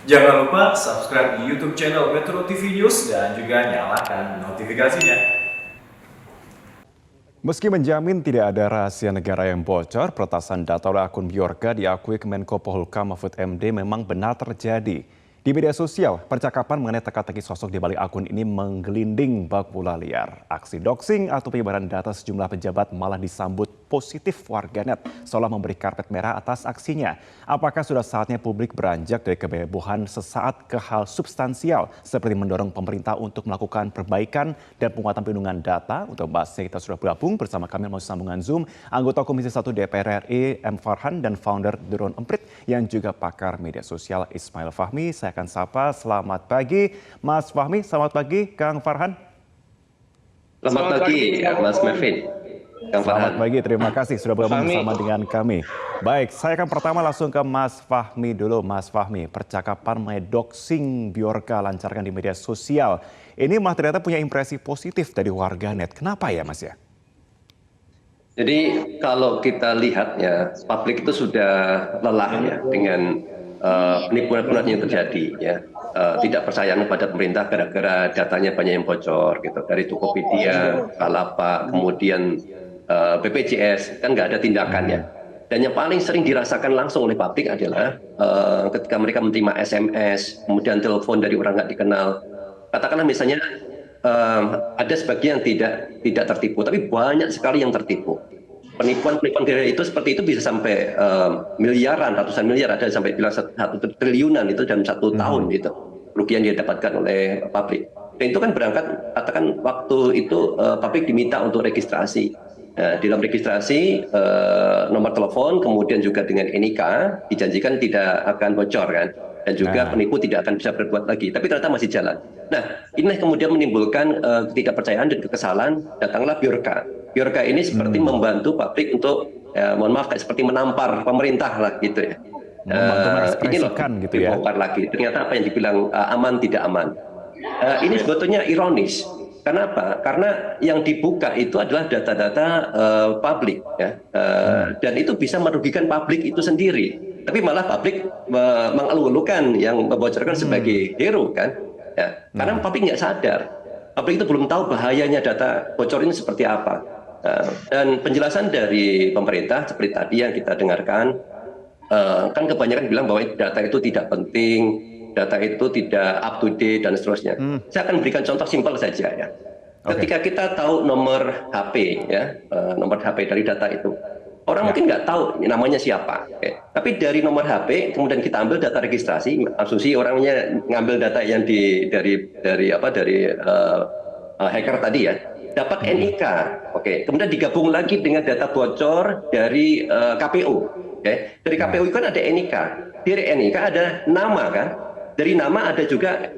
Jangan lupa subscribe di YouTube channel Metro TV News dan juga nyalakan notifikasinya. Meski menjamin tidak ada rahasia negara yang bocor, peretasan data oleh akun Bjorka diakui Kemenko Polhukam Mahfud MD memang benar terjadi. Di media sosial, percakapan mengenai teka-teki sosok di balik akun ini menggelinding bak bola liar. Aksi doxing atau penyebaran data sejumlah pejabat malah disambut positif warganet seolah memberi karpet merah atas aksinya. Apakah sudah saatnya publik beranjak dari kehebohan sesaat ke hal substansial seperti mendorong pemerintah untuk melakukan perbaikan dan penguatan perlindungan data? Untuk bahasnya kita sudah bergabung bersama kami melalui sambungan Zoom, anggota Komisi 1 DPR RI M. Farhan dan founder Drone Emprit yang juga pakar media sosial Ismail Fahmi. Saya akan sapa, selamat pagi Mas Fahmi, selamat pagi Kang Farhan. Selamat pagi Mas Mervin. Selamat pagi, terima kasih sudah bergabung bersama dengan kami. Baik, saya akan pertama langsung ke Mas Fahmi dulu. Mas Fahmi, percakapan mengenai doxing Bjorka lancarkan di media sosial. Ini malah ternyata punya impresi positif dari warganet. Kenapa ya Mas ya? Jadi kalau kita lihat ya, publik itu sudah lelah ya dengan penipuan-penipuan yang terjadi ya. Tidak percaya kepada pemerintah gara-gara datanya banyak yang bocor gitu. Dari Tokopedia, Bukalapak, kemudian BPJS, kan nggak ada tindakannya. Dan yang paling sering dirasakan langsung oleh publik adalah ketika mereka menerima SMS, kemudian telepon dari orang nggak dikenal. Katakanlah misalnya ada sebagian tidak tertipu, tapi banyak sekali yang tertipu. Penipuan-penipuan gaya itu seperti itu bisa sampai miliaran, ratusan miliar, ada sampai bilang 1 triliunan itu dalam 1 tahun itu kerugian dia dapatkan oleh publik. Dan itu kan berangkat, katakan waktu itu publik diminta untuk registrasi. Nah, di dalam registrasi nomor telepon, kemudian juga dengan NIK dijanjikan tidak akan bocor kan. Dan juga penipu tidak akan bisa berbuat lagi, tapi ternyata masih jalan. Nah, ini kemudian menimbulkan ketidakpercayaan dan kekesalan, datanglah Bjorka. Bjorka ini seperti membantu publik untuk, mohon maaf, seperti menampar pemerintah lah gitu ya. Ini loh, gitu ya. dibongkar lagi. Ternyata apa yang dibilang aman tidak aman. Ini sebetulnya ironis. Kenapa? Karena yang dibuka itu adalah data-data publik, ya, dan itu bisa merugikan publik itu sendiri. Tapi malah publik mengeluh-elukan yang membocorkan sebagai hero kan, ya. Karena publik nggak sadar, publik itu belum tahu bahayanya data bocor ini seperti apa. Dan penjelasan dari pemerintah seperti tadi yang kita dengarkan, kan kebanyakan bilang bahwa data itu tidak penting, data itu tidak up to date dan seterusnya. Saya akan berikan contoh simpel saja ya. Ketika kita tahu nomor HP ya, nomor HP dari data itu, orang mungkin nggak tahu namanya siapa. Tapi dari nomor HP kemudian kita ambil data registrasi, asumsi orangnya ngambil data yang dari hacker tadi ya, dapat NIK. Kemudian digabung lagi dengan data bocor dari KPU. Dari KPU kan ada NIK, dari NIK ada nama kan. Dari nama ada juga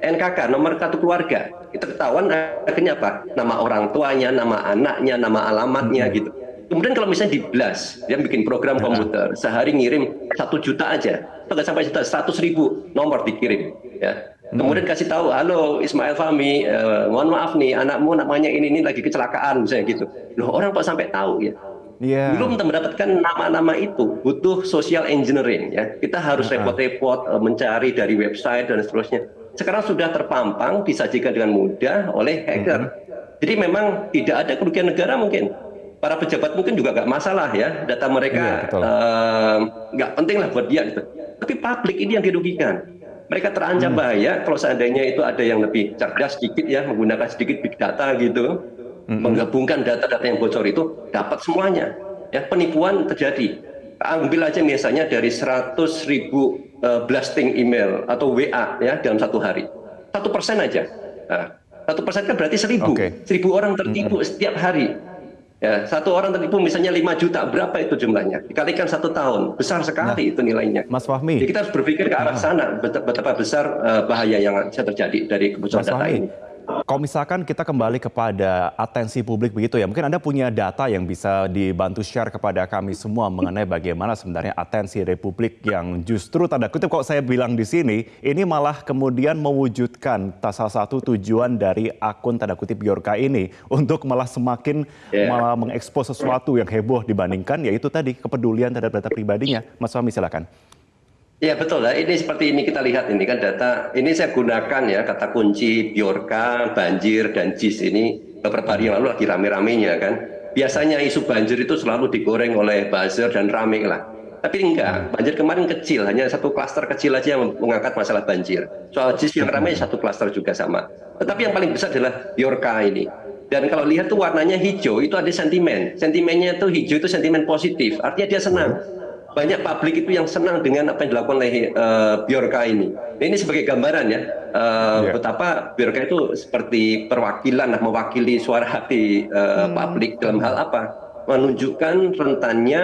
NKK, nomor kartu keluarga. Itu ketahuan akhirnya apa? Nama orang tuanya, nama anaknya, nama alamatnya gitu. Kemudian kalau misalnya di-blast, dia bikin program komputer, sehari ngirim 1 juta aja, atau nggak sampai 100.000 nomor dikirim. Ya. Kemudian kasih tahu, halo Ismail Fahmi, mohon maaf nih, anakmu namanya ini lagi kecelakaan, misalnya gitu. Loh, orang kok sampai tahu ya? Belum mendapatkan nama-nama itu, butuh social engineering ya. Kita harus repot-repot mencari dari website dan seterusnya. Sekarang sudah terpampang, disajikan dengan mudah oleh hacker. Jadi memang tidak ada kerugian negara mungkin. Para pejabat mungkin juga nggak masalah ya, data mereka nggak penting lah buat dia gitu. Tapi publik ini yang dirugikan. Mereka terancam bahaya kalau seandainya itu ada yang lebih cerdas sedikit ya, menggunakan sedikit big data gitu. Menggabungkan data-data yang bocor itu dapat semuanya. Ya, penipuan terjadi. Ambil aja misalnya dari 100.000 blasting email atau WA ya dalam 1 hari. 1% aja. Nah, 1% kan berarti 1.000. 1.000 orang tertipu setiap hari. Ya, 1 orang tertipu misalnya 5 juta, berapa itu jumlahnya? Dikalikan 1 tahun, besar sekali itu nilainya. Mas Fahmi. Jadi kita harus berpikir ke arah sana, betapa besar bahaya yang bisa terjadi dari kebocoran data ini. Kalau misalkan kita kembali kepada atensi publik begitu ya, mungkin Anda punya data yang bisa dibantu share kepada kami semua mengenai bagaimana sebenarnya atensi Republik yang justru tanda kutip kalau saya bilang di sini, ini malah kemudian mewujudkan salah satu tujuan dari akun tanda kutip Bjorka ini untuk malah semakin malah mengekspos sesuatu yang heboh dibandingkan yaitu tadi kepedulian terhadap data pribadinya. Mas Fahmi silakan. Ya betul lah, ini seperti ini kita lihat ini kan data, ini saya gunakan ya kata kunci Biorka, banjir, dan JIS ini beberapa hari yang lalu lagi rame-ramenya kan. Biasanya isu banjir itu selalu digoreng oleh buzzer dan rame lah. Tapi enggak, banjir kemarin kecil, hanya satu klaster kecil aja yang mengangkat masalah banjir. Soal JIS yang ramai satu klaster juga sama. Tetapi yang paling besar adalah Biorka ini. Dan kalau lihat tuh warnanya hijau, itu ada sentimen. Sentimennya tuh hijau itu sentimen positif, artinya dia senang. Banyak publik itu yang senang dengan apa yang dilakukan oleh Biorka ini. Nah, ini sebagai gambaran ya, betapa Biorka itu seperti perwakilan, mewakili suara hati publik dalam hal apa? Menunjukkan rentannya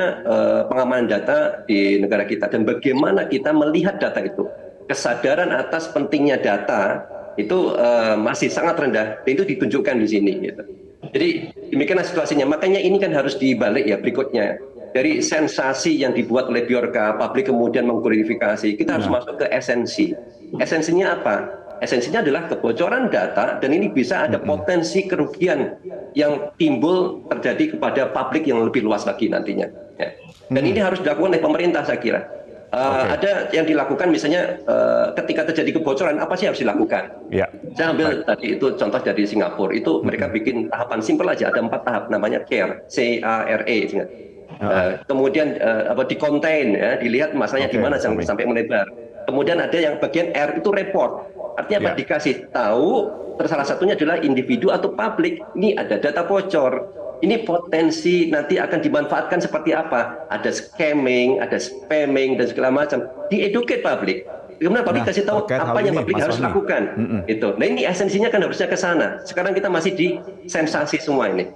pengamanan data di negara kita dan bagaimana kita melihat data itu. Kesadaran atas pentingnya data itu masih sangat rendah dan itu ditunjukkan di sini. Gitu. Jadi demikianlah situasinya. Makanya ini kan harus dibalik ya berikutnya. Dari sensasi yang dibuat oleh Biorka, publik kemudian mengglorifikasi, kita harus masuk ke esensi. Esensinya apa? Esensinya adalah kebocoran data dan ini bisa ada potensi kerugian yang timbul terjadi kepada publik yang lebih luas lagi nantinya. Ya. Dan ini harus dilakukan oleh pemerintah saya kira. Ada yang dilakukan misalnya ketika terjadi kebocoran apa sih harus dilakukan? Saya ambil tadi itu contoh dari Singapura itu mereka bikin tahapan simpel aja ada 4 tahap namanya CARE, C-A-R-E. Kemudian di contain ya dilihat masalahnya di mana jangan sampai melebar. Kemudian ada yang bagian R itu report. Artinya apa? Dikasih tahu salah satunya adalah individu atau publik ini ada data bocor. Ini potensi nanti akan dimanfaatkan seperti apa? Ada scamming, ada spamming dan segala macam. Di-educate publik. Kemudian publik kasih tahu apa yang publik harus lakukan. Itu. Nah ini esensinya kan harusnya ke sana. Sekarang kita masih di sensasi semua ini.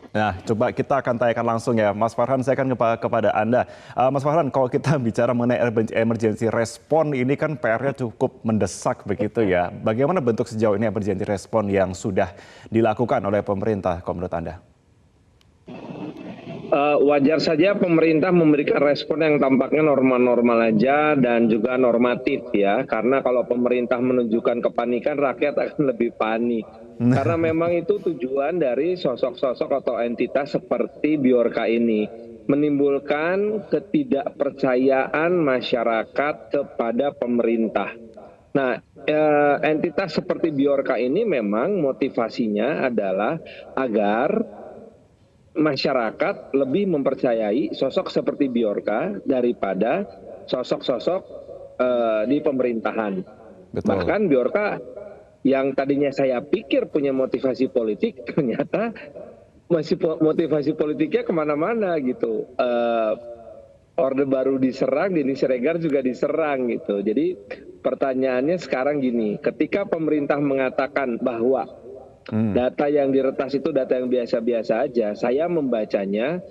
Nah, coba kita akan tanyakan langsung ya, Mas Farhan, saya akan kepada Anda. Mas Farhan, kalau kita bicara mengenai emergency respon ini kan PR-nya cukup mendesak begitu ya. Bagaimana bentuk sejauh ini emergency respon yang sudah dilakukan oleh pemerintah, kalau menurut Anda? Wajar saja pemerintah memberikan respon yang tampaknya normal-normal aja dan juga normatif ya. Karena kalau pemerintah menunjukkan kepanikan, rakyat akan lebih panik. Karena memang itu tujuan dari sosok-sosok atau entitas seperti Biorka ini. Menimbulkan ketidakpercayaan masyarakat kepada pemerintah. Nah, entitas seperti Biorka ini memang motivasinya adalah agar masyarakat lebih mempercayai sosok seperti Biorka daripada sosok-sosok di pemerintahan. Betul. Bahkan Biorka yang tadinya saya pikir punya motivasi politik, ternyata masih motivasi politiknya kemana-mana gitu. Orde Baru diserang, Denny Siregar juga diserang gitu. Jadi pertanyaannya sekarang gini, ketika pemerintah mengatakan bahwa data yang diretas itu data yang biasa-biasa aja, saya membacanya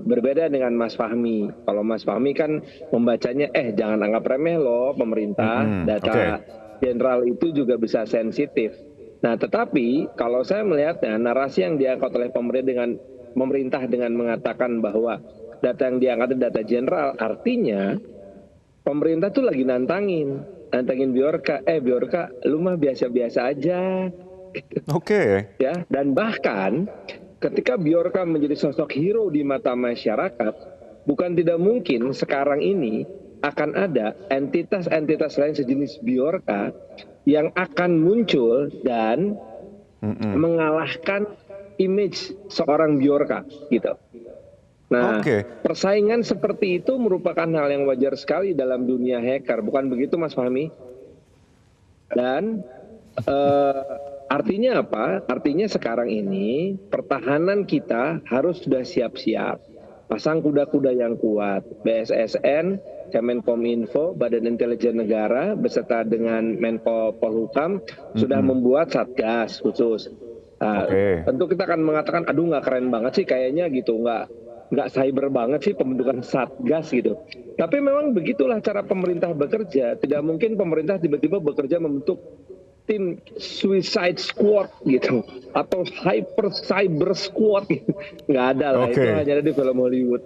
berbeda dengan Mas Fahmi. Kalau Mas Fahmi kan membacanya, jangan anggap remeh loh pemerintah, data general itu juga bisa sensitif. Nah, tetapi kalau saya melihatnya narasi yang diangkat oleh pemerintah dengan mengatakan bahwa data yang diangkat itu data general, artinya pemerintah tuh lagi nantangin Biorka, Biorka lu mah biasa-biasa aja. Ya, dan bahkan ketika Biorka menjadi sosok hero di mata masyarakat, bukan tidak mungkin sekarang ini akan ada entitas-entitas lain sejenis Biorka yang akan muncul dan mengalahkan image seorang Biorka gitu. Nah, persaingan seperti itu merupakan hal yang wajar sekali dalam dunia hacker, bukan begitu Mas Fahmi? Dan artinya apa? Artinya sekarang ini pertahanan kita harus sudah siap-siap. Pasang kuda-kuda yang kuat. BSSN, Kemenkominfo, Badan Intelijen Negara beserta dengan Menko Polhukam sudah membuat satgas khusus. Tentu kita akan mengatakan, aduh nggak keren banget sih kayaknya gitu, nggak cyber banget sih pembentukan satgas gitu. Tapi memang begitulah cara pemerintah bekerja. Tidak mungkin pemerintah tiba-tiba bekerja membentuk tim suicide squad gitu atau hyper cyber squad gitu. Nggak ada lah, itu hanya ada di film Hollywood.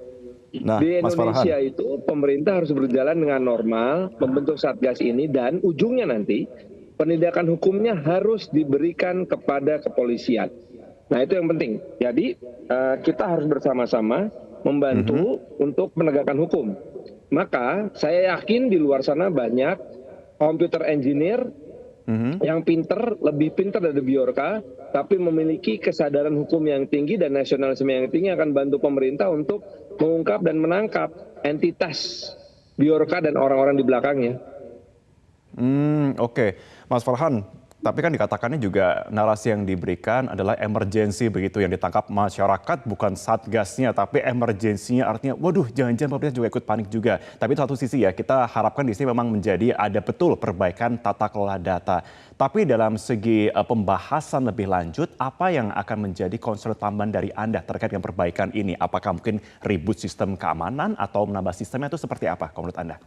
Nah, di Indonesia itu pemerintah harus berjalan dengan normal membentuk satgas ini dan ujungnya nanti penindakan hukumnya harus diberikan kepada kepolisian. Nah, itu yang penting. Jadi kita harus bersama-sama membantu untuk penegakan hukum. Maka saya yakin di luar sana banyak computer engineer yang lebih pinter dari Bjorka, tapi memiliki kesadaran hukum yang tinggi dan nasionalisme yang tinggi akan bantu pemerintah untuk mengungkap dan menangkap entitas Bjorka dan orang-orang di belakangnya. Oke, Mas Farhan. Tapi kan dikatakannya juga narasi yang diberikan adalah emergensi begitu yang ditangkap masyarakat bukan satgasnya tapi emergensinya artinya waduh jangan-jangan pemerintah juga ikut panik juga. Tapi satu sisi ya kita harapkan di sini memang menjadi ada betul perbaikan tata kelola data. Tapi dalam segi pembahasan lebih lanjut apa yang akan menjadi concern tambahan dari Anda terkait dengan perbaikan ini? Apakah mungkin reboot sistem keamanan atau menambah sistemnya itu seperti apa menurut Anda?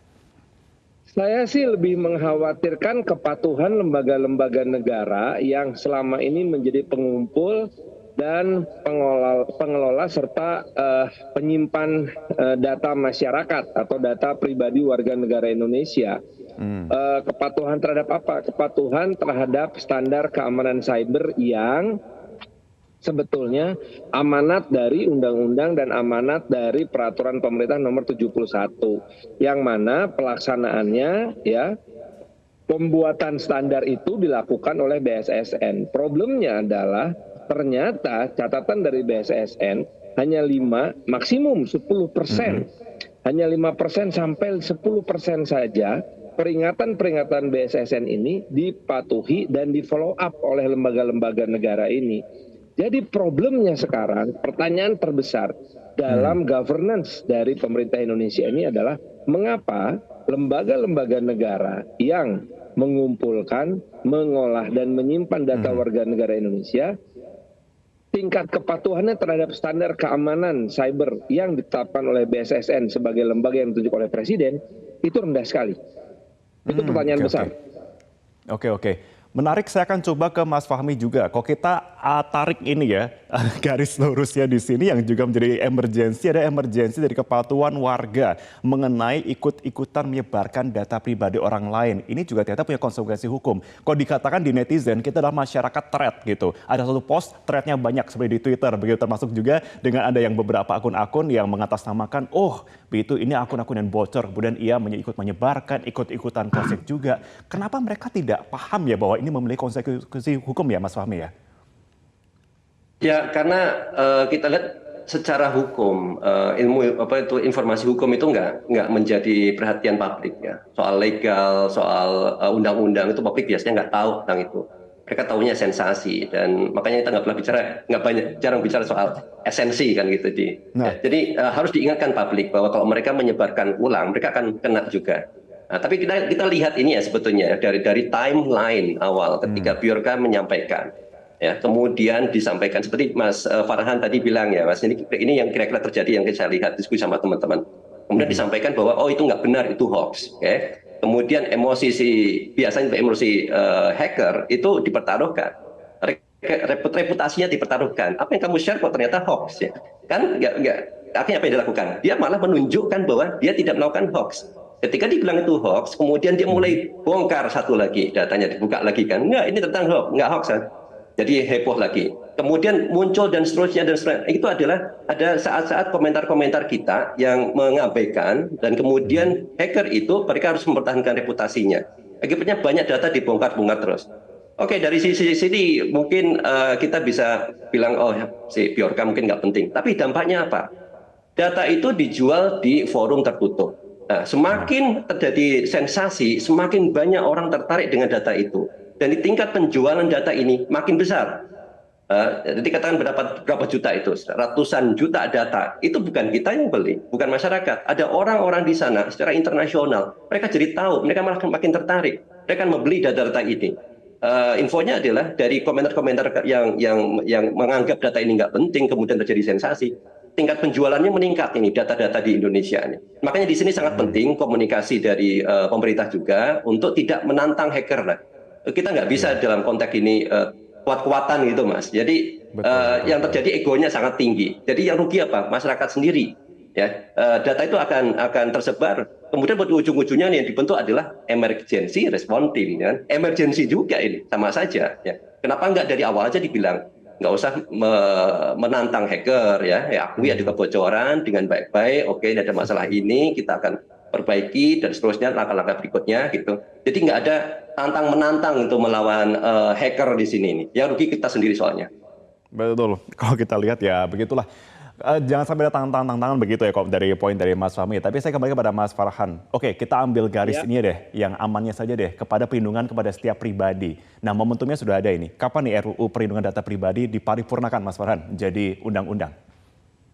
Saya sih lebih mengkhawatirkan kepatuhan lembaga-lembaga negara yang selama ini menjadi pengumpul dan pengelola serta penyimpan data masyarakat atau data pribadi warga negara Indonesia. Kepatuhan terhadap apa? Kepatuhan terhadap standar keamanan cyber yang sebetulnya amanat dari undang-undang dan amanat dari peraturan pemerintah nomor 71 yang mana pelaksanaannya ya pembuatan standar itu dilakukan oleh BSSN. Problemnya adalah ternyata catatan dari BSSN hanya 5 maksimum 10%. Hanya 5% sampai 10% saja peringatan-peringatan BSSN ini dipatuhi dan di follow up oleh lembaga-lembaga negara ini. Jadi problemnya sekarang, pertanyaan terbesar dalam governance dari pemerintah Indonesia ini adalah mengapa lembaga-lembaga negara yang mengumpulkan, mengolah, dan menyimpan data warga negara Indonesia, tingkat kepatuhannya terhadap standar keamanan cyber yang ditetapkan oleh BSSN sebagai lembaga yang ditunjuk oleh Presiden, itu rendah sekali. Itu pertanyaan besar. Oke. Menarik, saya akan coba ke Mas Fahmi juga. Kok kita tarik ini ya, garis lurusnya di sini yang juga menjadi emergensi, ada emergensi dari kepatuhan warga mengenai ikut-ikutan menyebarkan data pribadi orang lain. Ini juga ternyata punya konsekuensi hukum. Kok dikatakan di netizen, kita adalah masyarakat thread gitu. Ada satu post, threadnya banyak seperti di Twitter, begitu termasuk juga dengan ada yang beberapa akun-akun yang mengatasnamakan, begitu ini akun-akun yang bocor, kemudian ia ikut menyebarkan, ikut-ikutan cross-check juga. Kenapa mereka tidak paham ya bahwa ini memiliki konsekuensi hukum ya Mas Fahmi ya? Ya, karena kita lihat secara hukum, informasi hukum itu nggak menjadi perhatian publik ya. Soal legal, soal undang-undang itu publik biasanya nggak tahu tentang itu. Mereka tahunya sensasi dan makanya kita jarang bicara soal esensi kan gitu jadi harus diingatkan publik bahwa kalau mereka menyebarkan ulang mereka akan kena juga. Nah, tapi kita lihat ini ya sebetulnya dari timeline awal ketika Bjorka menyampaikan, ya kemudian disampaikan seperti Mas Farhan tadi bilang ya Mas, ini yang kira-kira terjadi yang saya lihat diskusi sama teman-teman. Kemudian disampaikan bahwa itu nggak benar, itu hoax. Okay? Kemudian biasanya emosi hacker itu dipertaruhkan, reputasinya dipertaruhkan. Apa yang kamu share kok ternyata hoax ya? Kan nggak akhirnya apa yang dilakukan? Dia malah menunjukkan bahwa dia tidak melakukan hoax. Ketika dibilang itu hoax, kemudian dia mulai bongkar satu lagi, datanya dibuka lagi kan. Enggak, ini tentang hoax, enggak hoax kan. Jadi heboh lagi. Kemudian muncul dan seterusnya. Itu adalah ada saat-saat komentar-komentar kita yang mengabaikan dan kemudian hacker itu mereka harus mempertahankan reputasinya. Akibatnya banyak data dibongkar-bongkar terus. Oke, dari sisi sini mungkin kita bisa bilang si Bjorka mungkin nggak penting. Tapi dampaknya apa? Data itu dijual di forum tertutup. Nah, semakin terjadi sensasi, semakin banyak orang tertarik dengan data itu. Dan di tingkat penjualan data ini makin besar. Jadi katakan berapa juta itu, ratusan juta data. Itu bukan kita yang beli, bukan masyarakat. Ada orang-orang di sana secara internasional. Mereka jadi tahu, mereka malah makin tertarik. Mereka akan membeli data-data ini. Infonya adalah dari komentar-komentar yang menganggap data ini nggak penting, kemudian terjadi sensasi. Tingkat penjualannya meningkat ini data-data di Indonesia ini. Makanya di sini sangat penting komunikasi dari pemerintah juga untuk tidak menantang hacker lah. Kita nggak bisa dalam konteks ini kuat-kuatan gitu Mas. Jadi betul. Yang terjadi egonya sangat tinggi. Jadi yang rugi apa? Masyarakat sendiri. Ya, data itu akan tersebar. Kemudian ujung-ujungnya yang dibentuk adalah emergency response team. Ya. Emergency juga ini sama saja. Ya. Kenapa nggak dari awal aja dibilang? Nggak usah menantang hacker ya akui ada kebocoran dengan baik-baik, oke ada masalah ini kita akan perbaiki dan seterusnya langkah-langkah berikutnya gitu. Jadi nggak ada tantang menantang untuk melawan hacker di sini nih. Yang rugi kita sendiri soalnya. Betul, kalau kita lihat ya begitulah. Jangan sampai ada tantangan begitu ya kok dari poin dari Mas Fahmi. Tapi saya kembali kepada Mas Farhan. Oke, kita ambil garis ini deh, yang amannya saja deh, kepada perlindungan kepada setiap pribadi. Nah, momentumnya sudah ada ini. Kapan nih RUU perlindungan data pribadi diparipurnakan, Mas Farhan, jadi undang-undang?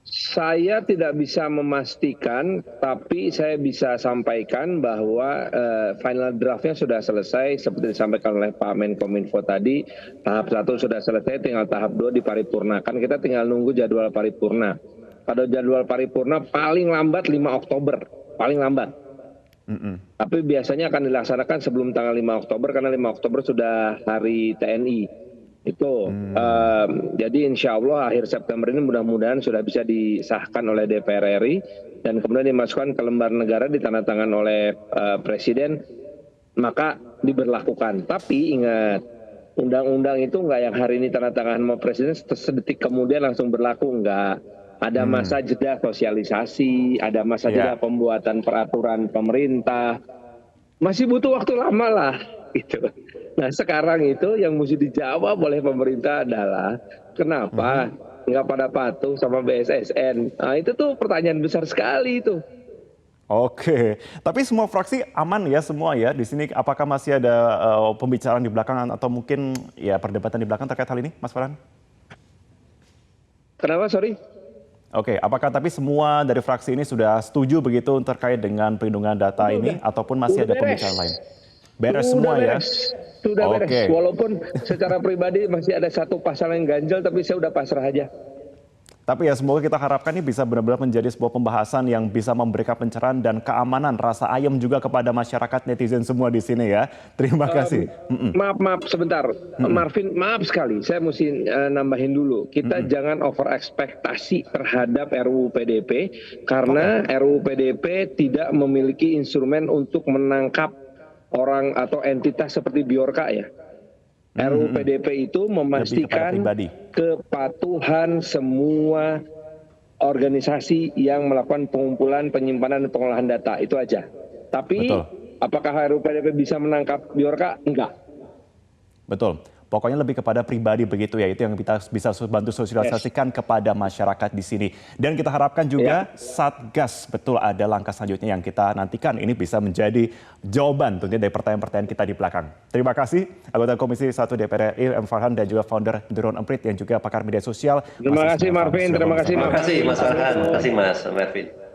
Saya tidak bisa memastikan, tapi saya bisa sampaikan bahwa final draftnya sudah selesai seperti disampaikan oleh Pak Menkominfo tadi. Tahap 1 sudah selesai, tinggal tahap 2 diparipurnakan. Kita tinggal nunggu jadwal paripurna. Pada jadwal paripurna paling lambat 5 Oktober, paling lambat. Tapi biasanya akan dilaksanakan sebelum tanggal 5 Oktober karena 5 Oktober sudah hari TNI. Itu jadi insya Allah akhir September ini mudah-mudahan sudah bisa disahkan oleh DPR RI dan kemudian dimasukkan ke lembar negara ditandatangan oleh Presiden, maka diberlakukan. Tapi ingat, undang-undang itu enggak yang hari ini tanda tangan sama Presiden sedetik kemudian langsung berlaku, enggak. Ada masa jeda sosialisasi, ada masa jeda pembuatan peraturan pemerintah. Masih butuh waktu lama lah gitu. Nah sekarang itu yang mesti dijawab oleh pemerintah adalah kenapa nggak pada patuh sama BSSN? Nah itu tuh pertanyaan besar sekali itu. Oke, tapi semua fraksi aman ya semua ya di sini. Apakah masih ada pembicaraan di belakang atau mungkin ya perdebatan di belakang terkait hal ini, Mas Farhan? Kenapa, sorry? Oke, apakah tapi semua dari fraksi ini sudah setuju begitu terkait dengan perlindungan data ini ataupun masih ada pembicaraan lain? Beres semua ya? Sudah beres, walaupun secara pribadi masih ada satu pasal yang ganjel tapi saya udah pasrah aja. Tapi ya semoga kita harapkan ini bisa benar-benar menjadi sebuah pembahasan yang bisa memberikan pencerahan dan keamanan, rasa ayem juga kepada masyarakat netizen semua di sini ya. Terima kasih. Maaf sebentar, Marvin, maaf sekali, saya mesti nambahin dulu. Kita jangan over ekspektasi terhadap RUU PDP karena RUU PDP tidak memiliki instrumen untuk menangkap orang atau entitas seperti Bjorka ya. RUU PDP itu memastikan kepatuhan semua organisasi yang melakukan pengumpulan, penyimpanan, dan pengolahan data. Itu aja. Tapi apakah RUU PDP bisa menangkap Bjorka? Enggak. Betul. Pokoknya lebih kepada pribadi begitu ya, itu yang kita bisa bantu sosialisasikan kepada masyarakat di sini. Dan kita harapkan juga Satgas betul ada langkah selanjutnya yang kita nantikan. Ini bisa menjadi jawaban tentunya dari pertanyaan-pertanyaan kita di belakang. Terima kasih anggota Komisi 1 DPR RI M. Farhan dan juga founder The Drone Emprit yang juga pakar media sosial. Terima kasih Marvin, terima kasih Mas Farhan, terima kasih Mas Marvin.